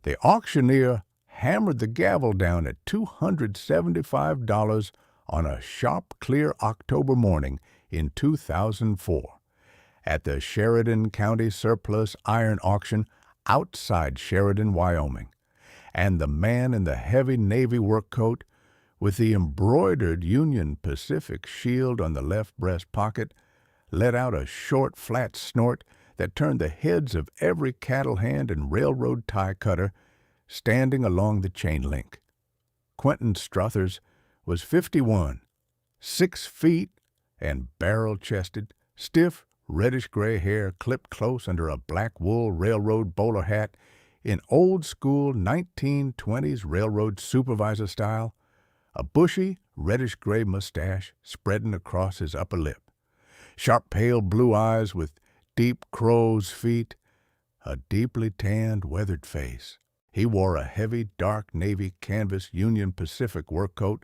The auctioneer hammered the gavel down at $275 on a sharp, clear October morning in 2004 at the Sheridan County Surplus Iron Auction outside Sheridan, Wyoming. And the man in the heavy Navy work coat with the embroidered Union Pacific shield on the left breast pocket let out a short, flat snort that turned the heads of every cattle hand and railroad tie cutter standing along the chain link. Quentin Struthers was 51, 6 feet and barrel-chested, stiff, reddish-gray hair clipped close under a black wool railroad bowler hat in old-school 1920s railroad supervisor style, a bushy, reddish-gray mustache spreading across his upper lip, sharp pale blue eyes with deep crow's feet, a deeply tanned, weathered face. He wore a heavy, dark navy canvas Union Pacific work coat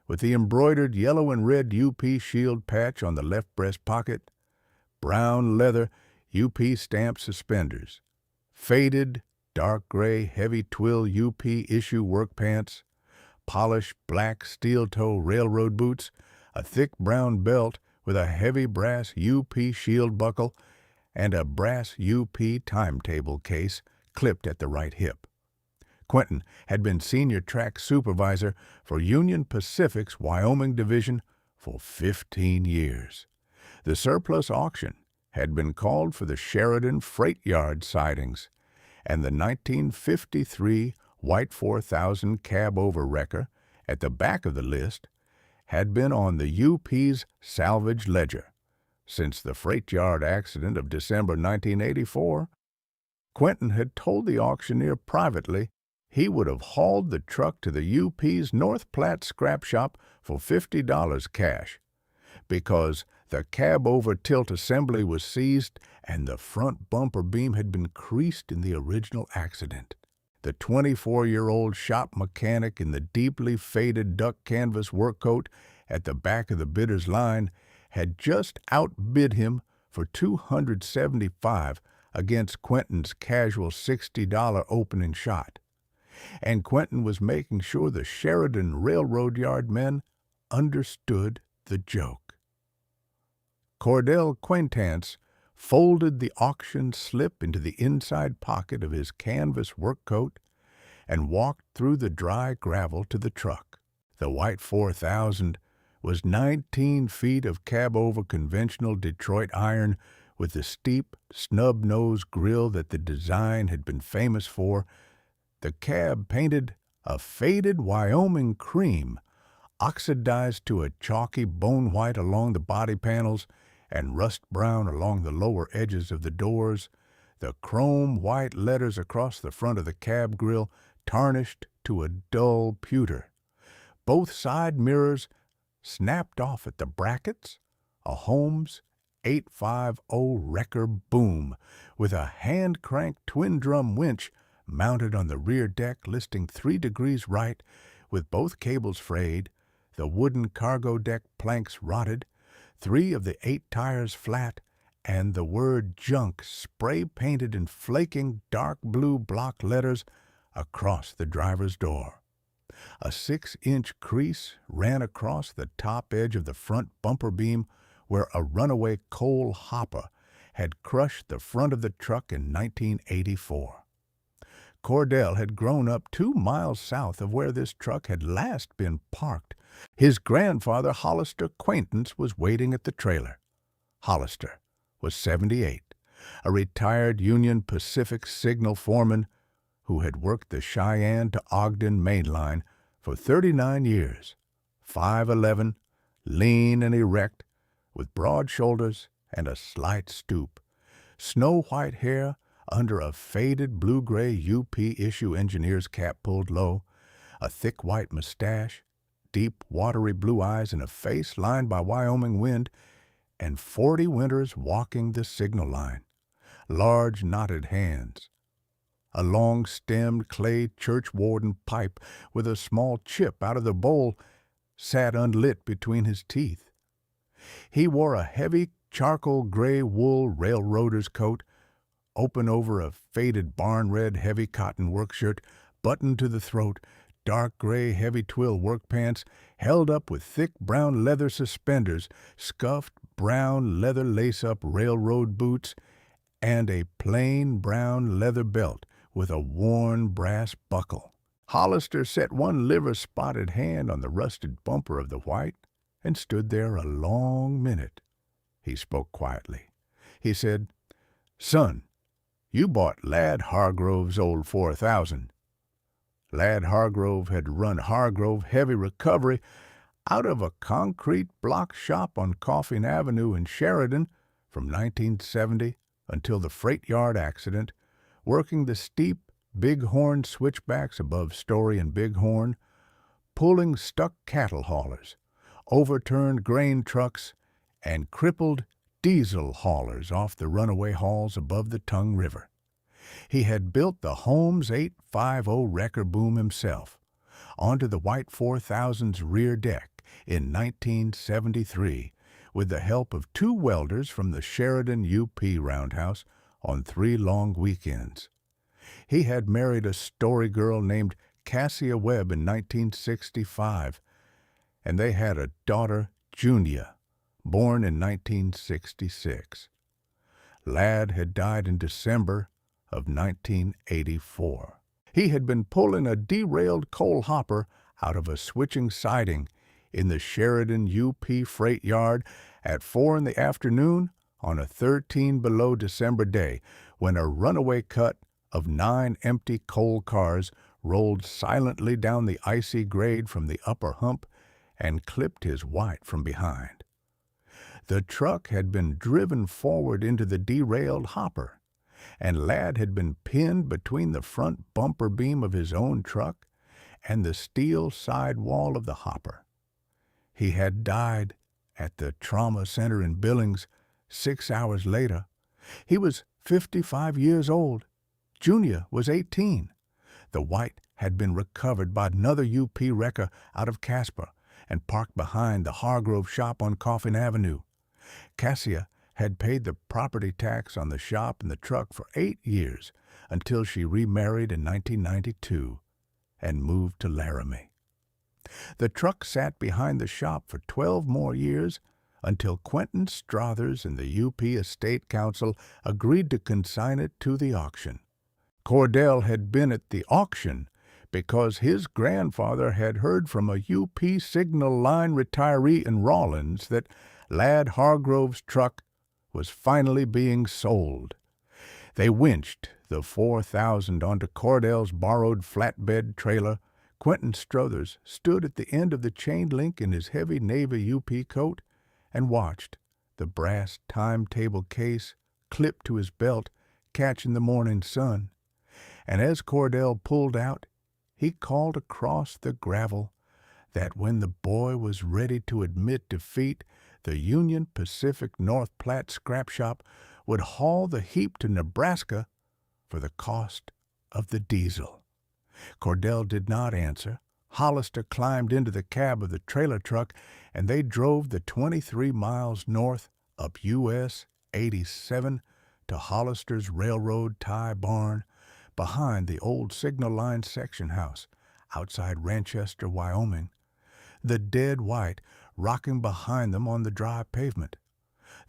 with the embroidered yellow and red UP shield patch on the left breast pocket, brown leather UP stamp suspenders, faded, dark gray, heavy twill UP issue work pants, polished black steel-toe railroad boots, a thick brown belt with a heavy brass UP shield buckle, and a brass UP timetable case clipped at the right hip. Quentin had been senior track supervisor for Union Pacific's Wyoming Division for 15 years. The surplus auction had been called for the Sheridan Freight Yard sidings, and the 1953 White 4000 cab-over wrecker at the back of the list had been on the UP's salvage ledger. Since the freight yard accident of December 1984, Quentin had told the auctioneer privately he would have hauled the truck to the UP's North Platte scrap shop for $50 cash, because the cab-over tilt assembly was seized and the front bumper beam had been creased in the original accident. The 24-year-old shop mechanic in the deeply faded duck canvas work coat at the back of the bidder's line had just outbid him for $275 against Quentin's casual $60 opening shot. And Quentin was making sure the Sheridan Railroad Yard men understood the joke. Cordell Quaintance folded the auction slip into the inside pocket of his canvas work coat and walked through the dry gravel to the truck. The White 4000 was 19 feet of cab-over conventional Detroit iron with the steep, snub-nosed grill that the design had been famous for, the cab painted a faded Wyoming cream, oxidized to a chalky bone white along the body panels and rust brown along the lower edges of the doors, the chrome white letters across the front of the cab grill tarnished to a dull pewter. Both side mirrors snapped off at the brackets, a Holmes 850 wrecker boom with a hand-cranked twin-drum winch mounted on the rear deck listing 3 degrees right with both cables frayed, the wooden cargo deck planks rotted, 3 of the 8 tires flat, and the word junk spray-painted in flaking dark blue block letters across the driver's door. A 6-inch crease ran across the top edge of the front bumper beam where a runaway coal hopper had crushed the front of the truck in 1984. Cordell had grown up 2 miles south of where this truck had last been parked. His grandfather, Hollister Quaintance, was waiting at the trailer. Hollister was 78, a retired Union Pacific signal foreman who had worked the Cheyenne to Ogden main line for 39 years, 5'11", lean and erect, with broad shoulders and a slight stoop, snow-white hair under a faded blue-gray UP issue engineer's cap pulled low, a thick white mustache, deep watery blue eyes, and a face lined by Wyoming wind, and 40 winters walking the signal line, large knotted hands, a long-stemmed clay church-warden pipe with a small chip out of the bowl sat unlit between his teeth. He wore a heavy charcoal gray wool railroader's coat open over a faded barn-red heavy cotton work shirt, buttoned to the throat, dark gray heavy twill work pants, held up with thick brown leather suspenders, scuffed brown leather lace-up railroad boots, and a plain brown leather belt with a worn brass buckle. Hollister set one liver-spotted hand on the rusted bumper of the white and stood there a long minute. He spoke quietly. He said, "Son, you bought Lad Hargrove's old 4000. Lad Hargrove had run Hargrove Heavy Recovery out of a concrete block shop on Coffin Avenue in Sheridan from 1970 until the freight yard accident, working the steep Bighorn switchbacks above Story and Bighorn, pulling stuck cattle haulers, overturned grain trucks, and crippled diesel haulers off the runaway hauls above the Tongue River. He had built the Holmes 850 wrecker boom himself onto the White 4000's rear deck in 1973 with the help of 2 welders from the Sheridan UP roundhouse on 3 long weekends. He had married a Story girl named Cassia Webb in 1965, and they had a daughter, Junia, born in 1966. Lad had died in December of 1984. He had been pulling a derailed coal hopper out of a switching siding in the Sheridan UP freight yard at 4 in the afternoon on a 13 below December day when a runaway cut of 9 empty coal cars rolled silently down the icy grade from the upper hump and clipped his white from behind. The truck had been driven forward into the derailed hopper, and Lad had been pinned between the front bumper beam of his own truck and the steel side wall of the hopper. He had died at the trauma center in Billings 6 hours later. He was 55 years old. Junia was 18. The white had been recovered by another UP wrecker out of Casper and parked behind the Hargrove shop on Coffin Avenue. Cassia had paid the property tax on the shop and the truck for 8 years until she remarried in 1992 and moved to Laramie. The truck sat behind the shop for 12 more years until Quentin Strothers and the UP Estate Council agreed to consign it to the auction. Cordell had been at the auction because his grandfather had heard from a UP Signal Line retiree in Rawlins that Lad Hargrove's truck was finally being sold. They winched the 4000 onto Cordell's borrowed flatbed trailer. Quentin Strothers stood at the end of the chain link in his heavy Navy UP coat and watched the brass timetable case clipped to his belt catch in the morning sun. And as Cordell pulled out, he called across the gravel that when the boy was ready to admit defeat, the Union Pacific North Platte scrap shop would haul the heap to Nebraska for the cost of the diesel. Cordell did not answer. Hollister climbed into the cab of the trailer truck, and they drove the 23 miles north up US 87 to Hollister's railroad tie barn behind the old Signal Line section house outside Ranchester, Wyoming, the dead white rocking behind them on the dry pavement,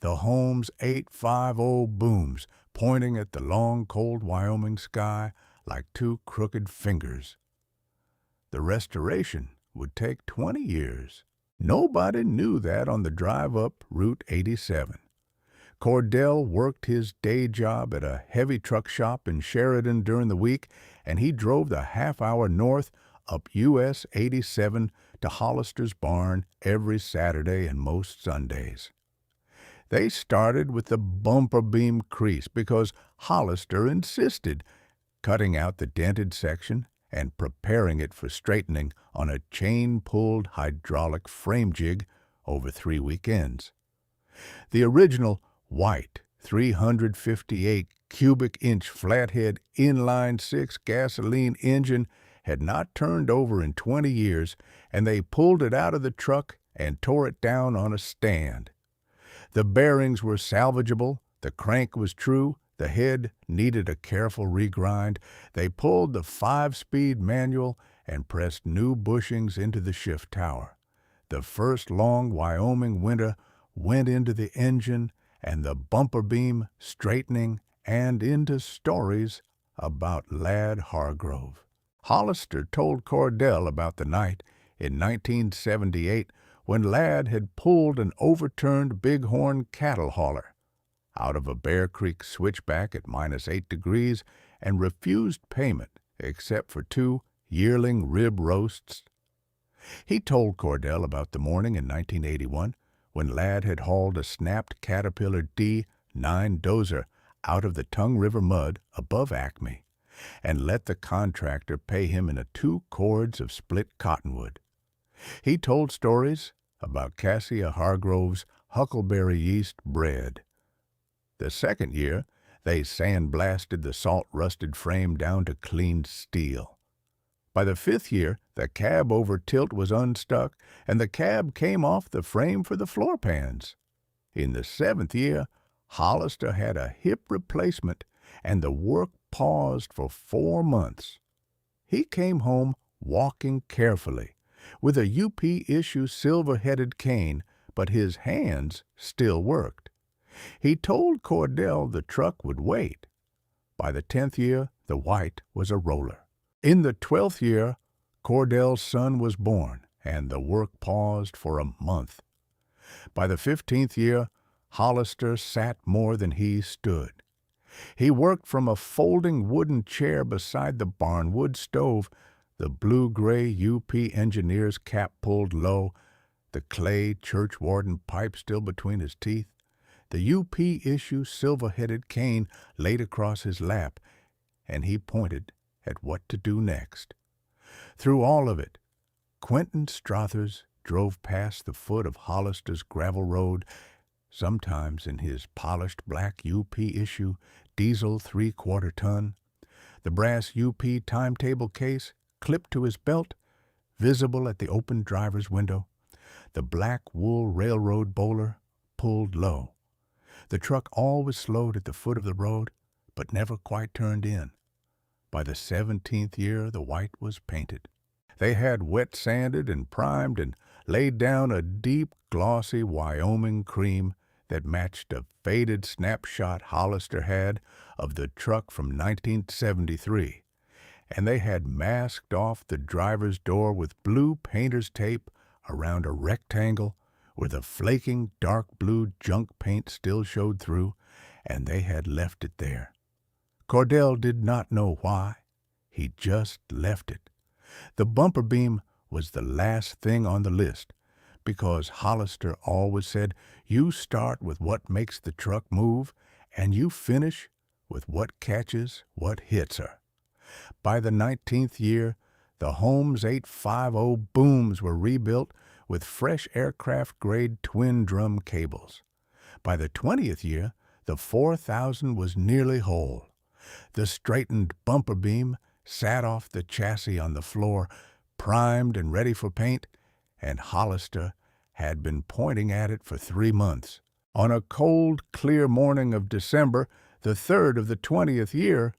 the Holmes 850 booms pointing at the long, cold Wyoming sky like 2 crooked fingers. The restoration would take 20 years. Nobody knew that on the drive up Route 87. Cordell worked his day job at a heavy truck shop in Sheridan during the week, and he drove the half-hour north up US 87 to Hollister's barn every Saturday and most Sundays. They started with the bumper beam crease because Hollister insisted, cutting out the dented section and preparing it for straightening on a chain-pulled hydraulic frame jig over 3 weekends. The original white 358 cubic inch flathead inline-6 gasoline engine had not turned over in 20 years, and they pulled it out of the truck and tore it down on a stand. The bearings were salvageable, the crank was true, The head needed a careful regrind. They pulled the 5-speed manual and pressed new bushings into the shift tower. The first long Wyoming winter went into the engine and the bumper beam straightening and into stories about Lad Hargrove. Hollister told Cordell about the night in 1978 when Lad had pulled an overturned bighorn cattle hauler out of a Bear Creek switchback at -8 degrees and refused payment except for 2 yearling rib roasts. He told Cordell about the morning in 1981 when Lad had hauled a snapped Caterpillar D9 dozer out of the Tongue River mud above Acme and let the contractor pay him in 2 cords of split cottonwood. He told stories about Cassia Hargrove's huckleberry yeast bread. The second year, they sandblasted the salt-rusted frame down to clean steel. By the 5th year, the cab over tilt was unstuck, and the cab came off the frame for the floor pans. In the 7th year, Hollister had a hip replacement, and the work paused for 4 months. He came home walking carefully, with a UP-issue silver-headed cane, but his hands still worked. He told Cordell the truck would wait. By the 10th year, the white was a roller. In the 12th year, Cordell's son was born, and the work paused for a month. By the 15th year, Hollister sat more than he stood. He worked from a folding wooden chair beside the barnwood stove, the blue-gray UP engineer's cap pulled low, the clay churchwarden pipe still between his teeth, the UP-issue silver-headed cane laid across his lap, and he pointed at what to do next. Through all of it, Quentin Strothers drove past the foot of Hollister's gravel road, sometimes in his polished black UP-issue diesel 3/4 ton, the brass UP timetable case clipped to his belt, visible at the open driver's window, the black wool railroad bowler pulled low. The truck always slowed at the foot of the road, but never quite turned in. By the 17th year, the white was painted. They had wet-sanded and primed and laid down a deep, glossy Wyoming cream that matched a faded snapshot Hollister had of the truck from 1973, and they had masked off the driver's door with blue painter's tape around a rectangle where the flaking dark blue junk paint still showed through, and they had left it there. Cordell did not know why. He just left it. The bumper beam was the last thing on the list, because Hollister always said, you start with what makes the truck move, and you finish with what catches what hits her. By the 19th year, the Holmes 850 booms were rebuilt with fresh aircraft-grade twin-drum cables. By the 20th year, the 4000 was nearly whole. The straightened bumper beam sat off the chassis on the floor, primed and ready for paint, and Hollister had been pointing at it for 3 months. On a cold, clear morning of December, the 3rd of the 20th year,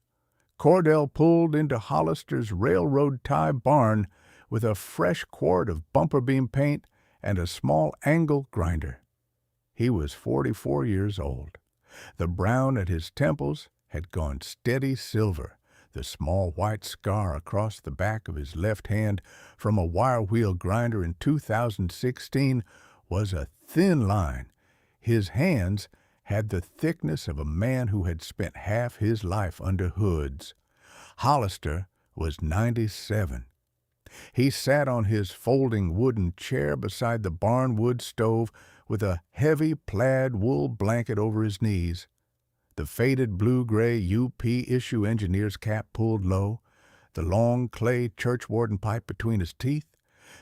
Cordell pulled into Hollister's railroad tie barn with a fresh quart of bumper beam paint and a small angle grinder. He was 44 years old. The brown at his temples had gone steady silver. The small white scar across the back of his left hand from a wire wheel grinder in 2016 was a thin line. His hands had the thickness of a man who had spent half his life under hoods. Hollister was 97. He sat on his folding wooden chair beside the barnwood stove with a heavy plaid wool blanket over his knees. The faded blue-gray UP-issue engineer's cap pulled low, the long clay churchwarden pipe between his teeth,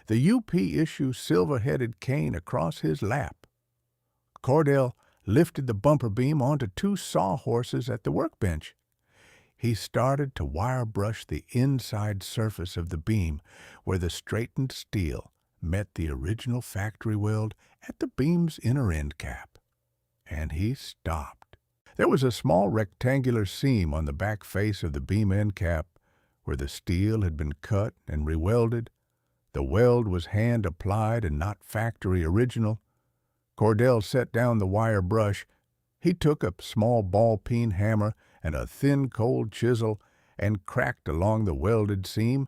the UP-issue silver-headed cane across his lap. Cordell lifted the bumper beam onto 2 sawhorses at the workbench. He started to wire brush the inside surface of the beam where the straightened steel met the original factory weld at the beam's inner end cap. And he stopped. There was a small rectangular seam on the back face of the beam end cap where the steel had been cut and rewelded. The weld was hand-applied and not factory original. Cordell set down the wire brush. He took a small ball-peen hammer and a thin cold chisel and cracked along the welded seam,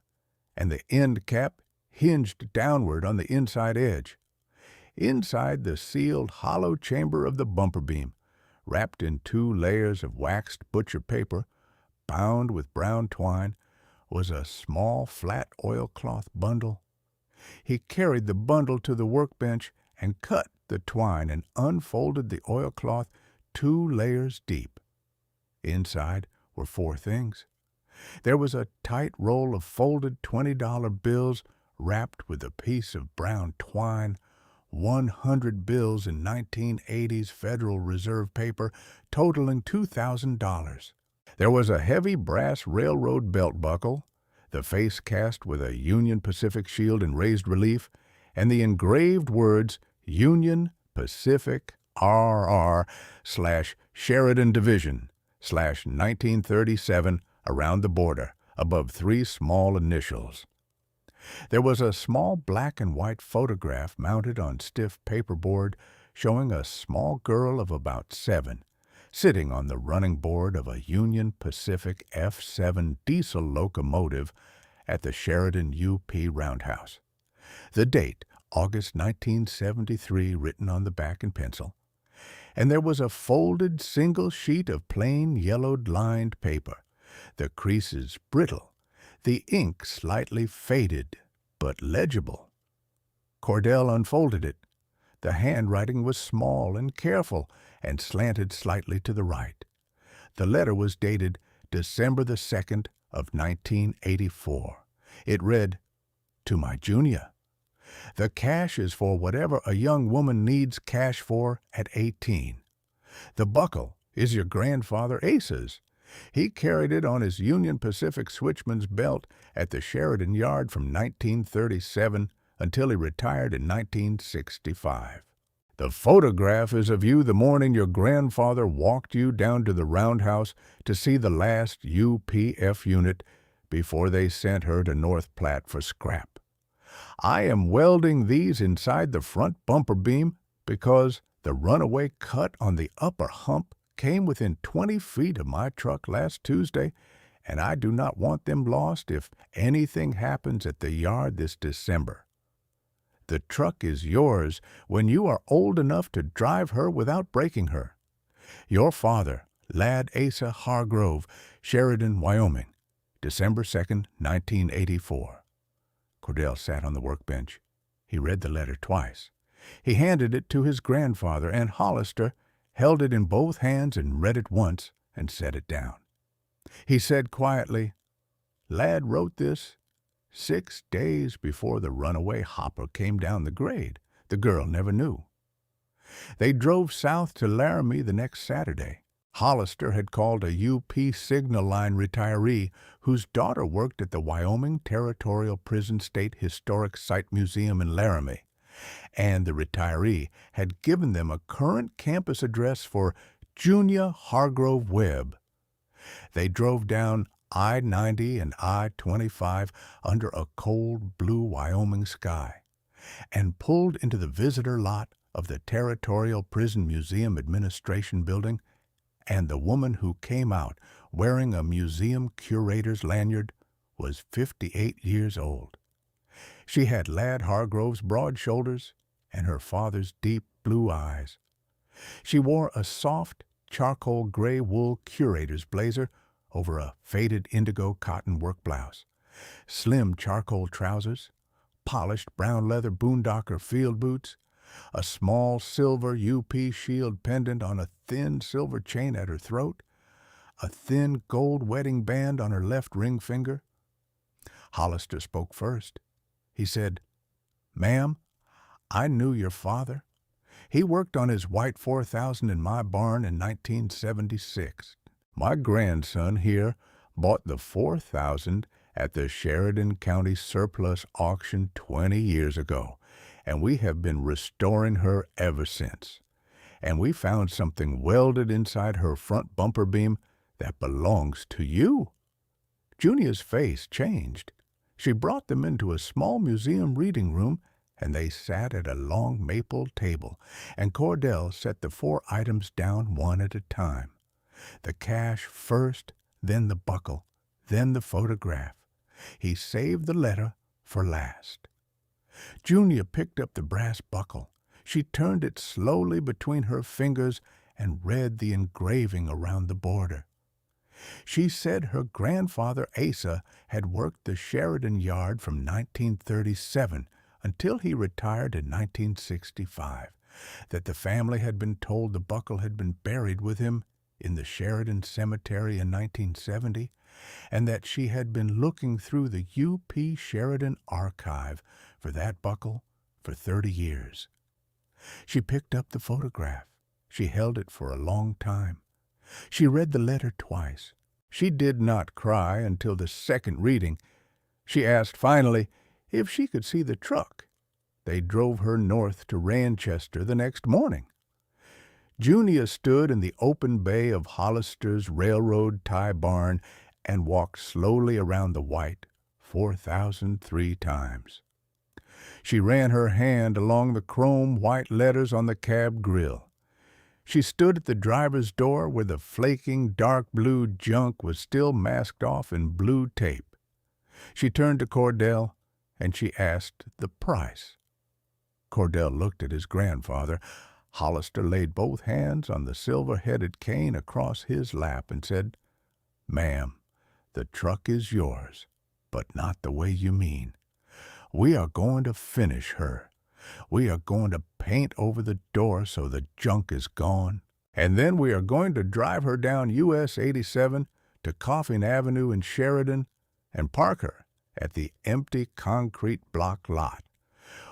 and the end cap hinged downward on the inside edge. Inside the sealed hollow chamber of the bumper beam, wrapped in 2 layers of waxed butcher paper, bound with brown twine, was a small flat oilcloth bundle. He carried the bundle to the workbench and cut the twine and unfolded the oilcloth 2 layers deep. Inside were 4 things. There was a tight roll of folded $20 bills wrapped with a piece of brown twine, 100 bills in 1980s Federal Reserve paper totaling $2,000. There was a heavy brass railroad belt buckle, the face cast with a Union Pacific shield in raised relief, and the engraved words Union Pacific RR/Sheridan Division /1937 around the border, above 3 small initials. There was a small black and white photograph mounted on stiff paperboard showing a small girl of about 7, sitting on the running board of a Union Pacific F7 diesel locomotive at the Sheridan UP roundhouse. The date, August 1973, written on the back in pencil. And there was a folded single sheet of plain yellowed lined paper, the creases brittle, the ink slightly faded but legible. Cordell unfolded it. The handwriting was small and careful and slanted slightly to the right. The letter was dated December the 2nd of 1984. It read, "To my Junia. The cash is for whatever a young woman needs cash for at 18. The buckle is your grandfather Asa's. He carried it on his Union Pacific switchman's belt at the Sheridan Yard from 1937 until he retired in 1965. The photograph is of you the morning your grandfather walked you down to the roundhouse to see the last UPF unit before they sent her to North Platte for scrap. I am welding these inside the front bumper beam because the runaway cut on the upper hump came within 20 feet of my truck last Tuesday, and I do not want them lost if anything happens at the yard this December. The truck is yours when you are old enough to drive her without breaking her. Your father, Lad Asa Hargrove, Sheridan, Wyoming, December 2nd, 1984. Cordell sat on the workbench. He read the letter twice. He handed it to his grandfather, and Hollister held it in both hands and read it once and set it down. He said quietly, "Lad wrote this 6 days before the runaway hopper came down the grade. The girl never knew." They drove south to Laramie the next Saturday. Hollister had called a UP Signal Line retiree whose daughter worked at the Wyoming Territorial Prison State Historic Site Museum in Laramie, and the retiree had given them a current campus address for Junia Hargrove Webb. They drove down I-90 and I-25 under a cold blue Wyoming sky and pulled into the visitor lot of the Territorial Prison Museum Administration Building, and the woman who came out wearing a museum curator's lanyard was 58 years old. She had Lad Hargrove's broad shoulders and her father's deep blue eyes. She wore a soft charcoal gray wool curator's blazer over a faded indigo cotton work blouse, slim charcoal trousers, polished brown leather boondocker field boots, a small silver UP shield pendant on a thin silver chain at her throat, a thin gold wedding band on her left ring finger. Hollister spoke first. He said, "Ma'am, I knew your father. He worked on his white 4000 in my barn in 1976. My grandson here bought the 4000 at the Sheridan County Surplus Auction 20 years ago, and we have been restoring her ever since. and we found something welded inside her front bumper beam that belongs to you." Junia's face changed. She brought them into a small museum reading room, and they sat at a long maple table, and Cordell set the 4 items down one at a time. The cash first, then the buckle, then the photograph. He saved the letter for last. Junia picked up the brass buckle. She turned it slowly between her fingers and read the engraving around the border. She said her grandfather Asa had worked the Sheridan yard from 1937 until he retired in 1965, that the family had been told the buckle had been buried with him in the Sheridan Cemetery in 1970, and that she had been looking through the U.P. Sheridan archive for that buckle for 30 years. She picked up the photograph. She held it for a long time. She read the letter twice. She did not cry until the second reading. She asked finally if she could see the truck. They drove her north to Ranchester the next morning. Junia stood in the open bay of Hollister's railroad tie barn and walked slowly around the white 4,003 times. She ran her hand along the chrome white letters on the cab grill. She stood at the driver's door where the flaking dark blue junk was still masked off in blue tape. She turned to Cordell and she asked the price. Cordell looked at his grandfather. Hollister laid both hands on the silver-headed cane across his lap and said, "Ma'am, the truck is yours, but not the way you mean. We are going to finish her. We are going to paint over the door so the junk is gone, and then we are going to drive her down US 87 to Coffin Avenue in Sheridan and park her at the empty concrete block lot,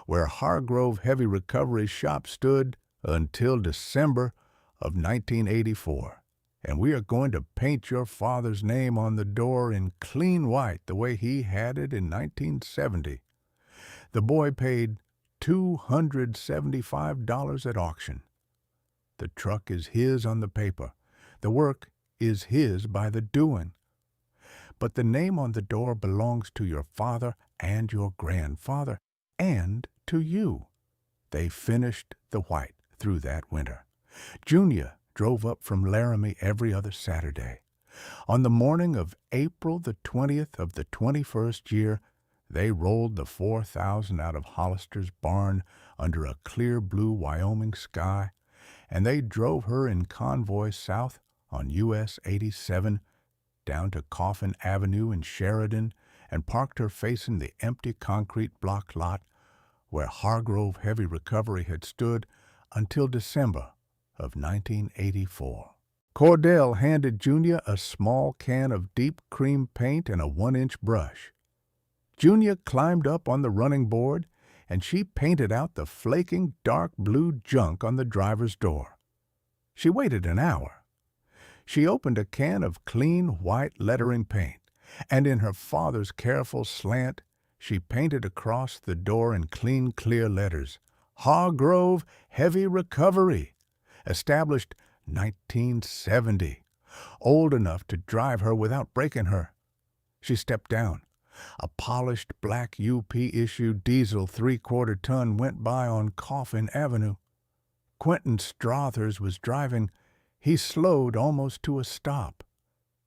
where Hargrove Heavy Recovery's shop stood until December of 1984. And we are going to paint your father's name on the door in clean white the way he had it in 1970. The boy paid $275 at auction. The truck is his on the paper. The work is his by the doing. But the name on the door belongs to your father and your grandfather and to you." They finished the white through that winter. Junia drove up from Laramie every other Saturday. On the morning of April the 20th of the 21st year, they rolled the 4,000 out of Hollister's barn under a clear blue Wyoming sky, and they drove her in convoy south on US 87 down to Coffin Avenue in Sheridan and parked her facing the empty concrete block lot where Hargrove Heavy Recovery had stood until December of 1984. Cordell handed Junia a small can of deep cream paint and a 1-inch brush. Junia climbed up on the running board, and she painted out the flaking dark blue junk on the driver's door. She waited an hour. She opened a can of clean white lettering paint, and in her father's careful slant, she painted across the door in clean, clear letters, "Hargrove Heavy Recovery, established 1970, old enough to drive her without breaking her." She stepped down. A polished black UP-issue diesel 3/4 ton went by on Coffin Avenue. Quentin Strothers was driving. He slowed almost to a stop.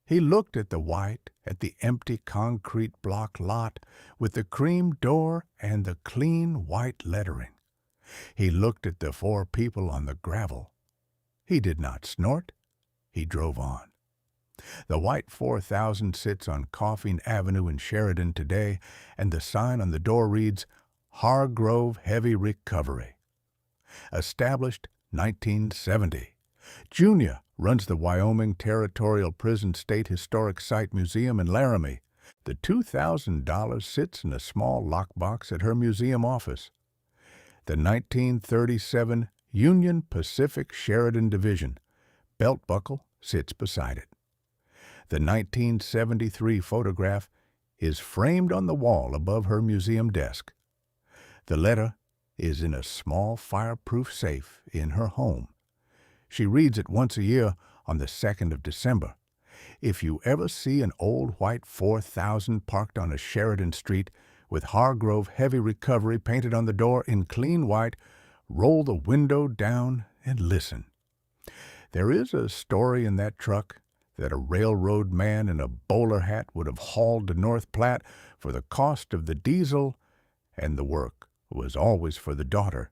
He looked at the white, at the empty concrete block lot with the cream door and the clean white lettering. He looked at the 4 people on the gravel. He did not snort. He drove on. The white 4,000 sits on Coffin Avenue in Sheridan today, and the sign on the door reads, "Hargrove Heavy Recovery. Established 1970. Junia runs the Wyoming Territorial Prison State Historic Site Museum in Laramie. The $2,000 sits in a small lockbox at her museum office. The 1937 Union Pacific Sheridan Division belt buckle sits beside it. The 1973 photograph is framed on the wall above her museum desk. The letter is in a small fireproof safe in her home. She reads it once a year on the 2nd of December. If you ever see an old white 4000 parked on a Sheridan street with Hargrove Heavy Recovery painted on the door in clean white, roll the window down and listen. There is a story in that truck that a railroad man in a bowler hat would have hauled to North Platte for the cost of the diesel, and the work was always for the daughter.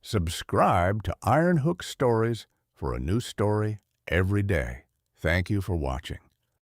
Subscribe to Iron Hook Stories for a new story every day. Thank you for watching.